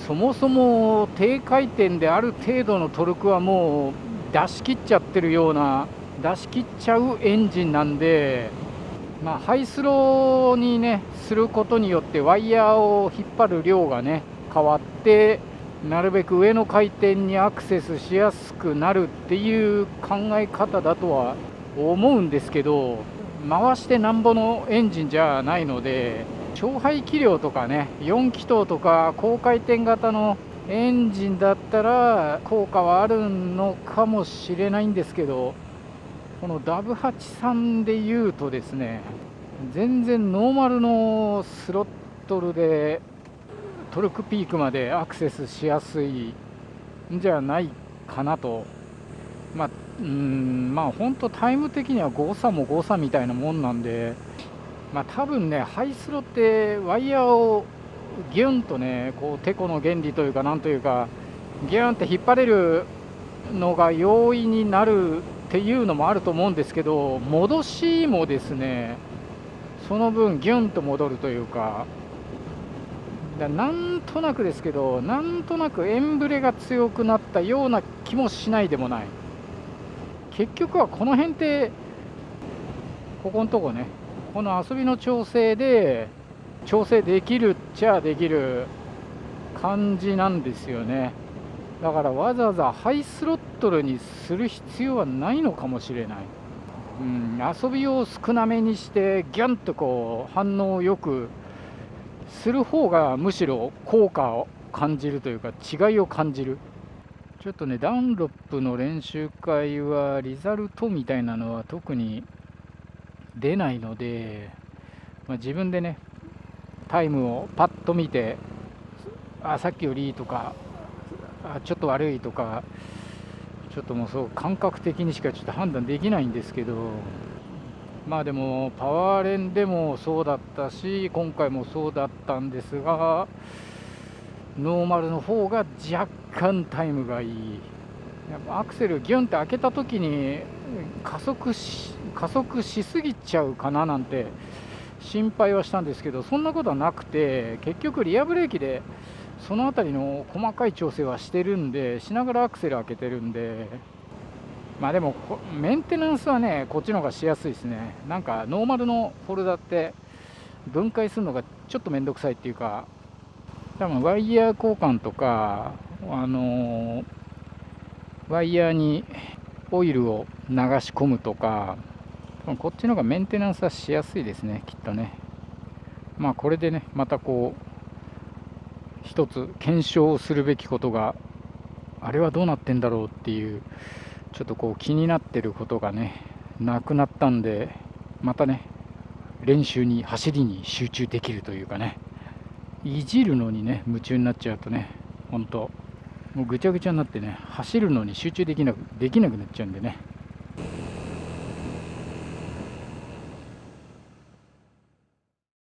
そもそも低回転である程度のトルクはもう出し切っちゃってるような、出し切っちゃうエンジンなんで、ハイスローにねすることによってワイヤーを引っ張る量がね変わって、なるべく上の回転にアクセスしやすくなるっていう考え方だとは思うんですけど、回してなんぼのエンジンじゃないので、勝敗気量とかね4気筒とか高回転型のエンジンだったら効果はあるのかもしれないんですけど、この W800 でいうとですね、全然ノーマルのスロットルでトルクピークまでアクセスしやすいんじゃないかなと。本当タイム的には誤差も誤差みたいなもんなんで、多分ねハイスロってワイヤーをギュンとね、こうてこの原理というか、なんというか、ギュンって引っ張れるのが容易になるっていうのもあると思うんですけど、戻しもですね、その分ギュンと戻るというか、なんとなくですけど、なんとなくエンブレが強くなったような気もしないでもない。結局はこの辺って、ここのとこね、この遊びの調整で調整できるっちゃできる感じなんですよね。だからわざわざハイスロットルにする必要はないのかもしれない。遊びを少なめにしてギュンとこう反応をよくする方がむしろ効果を感じるというか、違いを感じる。ちょっとね、ダンロップの練習会はリザルトみたいなのは特に出ないので、自分でねタイムをパッと見て、さっきよりいいとか、ちょっと悪いとか、ちょっともうそう感覚的にしかちょっと判断できないんですけど、でもパワー練でもそうだったし、今回もそうだったんですが、ノーマルの方が若干タイムがいい。やっぱアクセルギュンって開けた時に加速しすぎちゃうかななんて心配はしたんですけど、そんなことはなくて、結局リアブレーキでその辺りの細かい調整はしてるんで、しながらアクセル開けてるんで、でもメンテナンスはねこっちの方がしやすいですね。なんかノーマルのフォルダって分解するのがちょっとめんどくさいっていうか、多分ワイヤー交換とか、ワイヤーにオイルを流し込むとか、こっちの方がメンテナンスはしやすいですね、きっとね。これでねまたこう一つ検証するべきことが、あれはどうなってんだろうっていう、ちょっとこう気になってることがねなくなったんで、またね練習に走りに集中できるというかね、いじるのにね夢中になっちゃうとね、ほんともうぐちゃぐちゃになってね、走るのに集中できなくなっちゃうんでね。